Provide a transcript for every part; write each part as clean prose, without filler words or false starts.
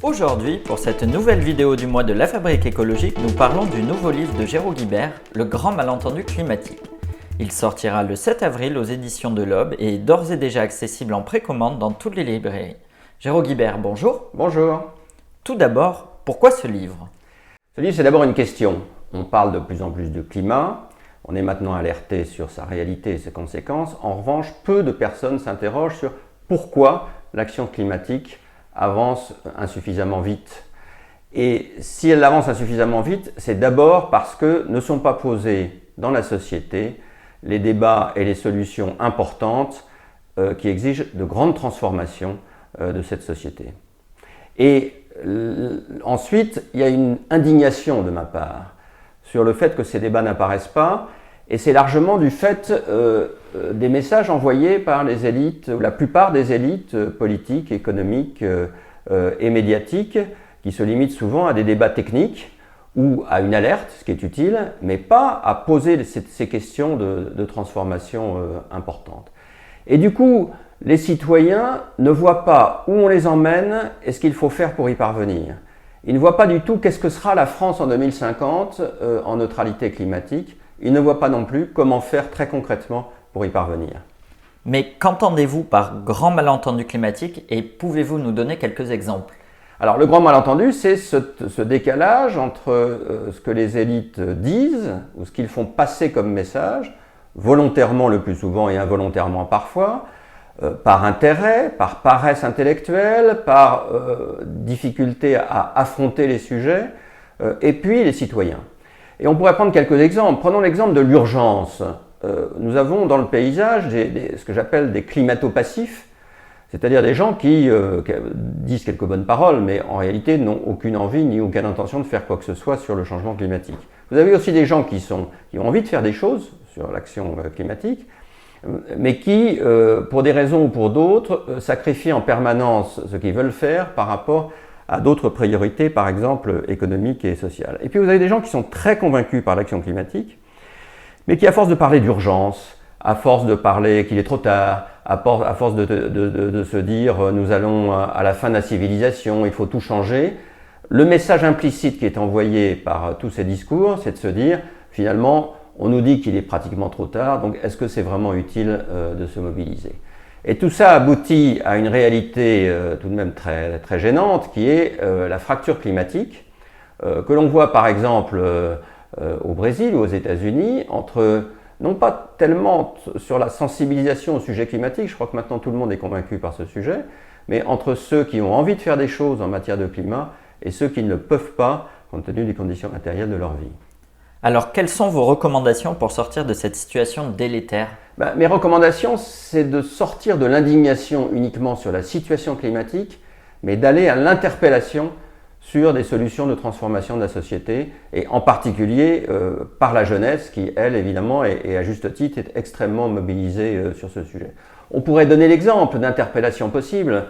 Aujourd'hui, pour cette nouvelle vidéo du mois de la Fabrique écologique, nous parlons du nouveau livre de Géraud Guibert, Le grand malentendu climatique. Il sortira le 7 avril aux éditions de l'Aube et est d'ores et déjà accessible en précommande dans toutes les librairies. Géraud Guibert, bonjour. Bonjour. Tout d'abord, pourquoi ce livre? Ce livre, c'est d'abord une question. On parle de plus en plus de climat, on est maintenant alerté sur sa réalité et ses conséquences. En revanche, peu de personnes s'interrogent sur pourquoi l'action climatique avance insuffisamment vite. Et si elle avance insuffisamment vite, c'est d'abord parce que ne sont pas posés dans la société les débats et les solutions importantes qui exigent de grandes transformations de cette société. Et ensuite, il y a une indignation de ma part sur le fait que ces débats n'apparaissent pas, et c'est largement du fait des messages envoyés par les élites, ou la plupart des élites politiques, économiques et médiatiques, qui se limitent souvent à des débats techniques ou à une alerte, ce qui est utile, mais pas à poser ces questions de transformation importantes. Et du coup, les citoyens ne voient pas où on les emmène et ce qu'il faut faire pour y parvenir. Ils ne voient pas du tout qu'est-ce que sera la France en 2050 en neutralité climatique. Ils ne voient pas non plus comment faire très concrètement pour y parvenir. Mais qu'entendez-vous par grand malentendu climatique et pouvez-vous nous donner quelques exemples? Alors le grand malentendu, c'est ce décalage entre ce que les élites disent ou ce qu'ils font passer comme message, volontairement le plus souvent et involontairement parfois, par intérêt, par paresse intellectuelle, par difficulté à affronter les sujets, et puis les citoyens. Et on pourrait prendre quelques exemples. Prenons l'exemple de l'urgence. Nous avons dans le paysage ce que j'appelle des climato-passifs, c'est-à-dire des gens qui disent quelques bonnes paroles, mais en réalité n'ont aucune envie ni aucune intention de faire quoi que ce soit sur le changement climatique. Vous avez aussi des gens qui ont envie de faire des choses sur l'action climatique, mais qui, pour des raisons ou pour d'autres, sacrifient en permanence ce qu'ils veulent faire par rapport à d'autres priorités, par exemple économiques et sociales. Et puis vous avez des gens qui sont très convaincus par l'action climatique, mais qui, à force de parler d'urgence, à force de parler qu'il est trop tard, à force de se dire nous allons à la fin de la civilisation, il faut tout changer, le message implicite qui est envoyé par tous ces discours, c'est de se dire finalement on nous dit qu'il est pratiquement trop tard, donc est-ce que c'est vraiment utile de se mobiliser? Et tout ça aboutit à une réalité tout de même très, très gênante qui est la fracture climatique que l'on voit par exemple au Brésil ou aux États-Unis entre, non pas tellement sur la sensibilisation au sujet climatique, je crois que maintenant tout le monde est convaincu par ce sujet, mais entre ceux qui ont envie de faire des choses en matière de climat et ceux qui ne le peuvent pas compte tenu des conditions matérielles de leur vie. Alors, quelles sont vos recommandations pour sortir de cette situation délétère? Mes recommandations, c'est de sortir de l'indignation uniquement sur la situation climatique, mais d'aller à l'interpellation sur des solutions de transformation de la société, et en particulier par la jeunesse qui, elle, évidemment, et à juste titre, est extrêmement mobilisée sur ce sujet. On pourrait donner l'exemple d'interpellation possible.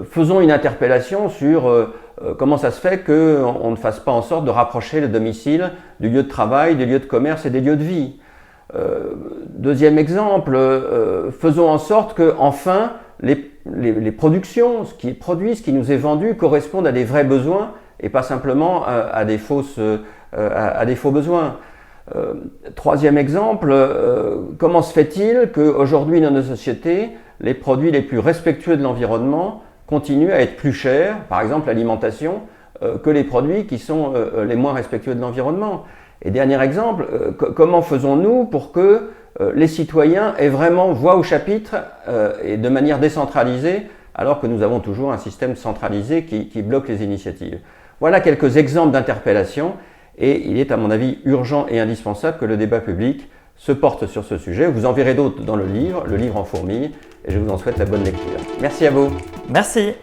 Faisons une interpellation sur comment ça se fait qu'on ne fasse pas en sorte de rapprocher le domicile du lieu de travail, des lieux de commerce et des lieux de vie. Deuxième exemple, faisons en sorte que enfin les productions, ce qui est produit, ce qui nous est vendu, correspondent à des vrais besoins et pas simplement à des faux besoins. Troisième exemple, comment se fait-il qu'aujourd'hui dans nos sociétés, les produits les plus respectueux de l'environnement continuent à être plus chers, par exemple l'alimentation, que les produits qui sont les moins respectueux de l'environnement? Et dernier exemple, comment faisons-nous pour que les citoyens aient vraiment voix au chapitre et de manière décentralisée, alors que nous avons toujours un système centralisé qui bloque les initiatives? Voilà quelques exemples d'interpellation, et il est à mon avis urgent et indispensable que le débat public se porte sur ce sujet. Vous en verrez d'autres dans le livre en fourmille, et je vous en souhaite la bonne lecture. Merci à vous. Merci.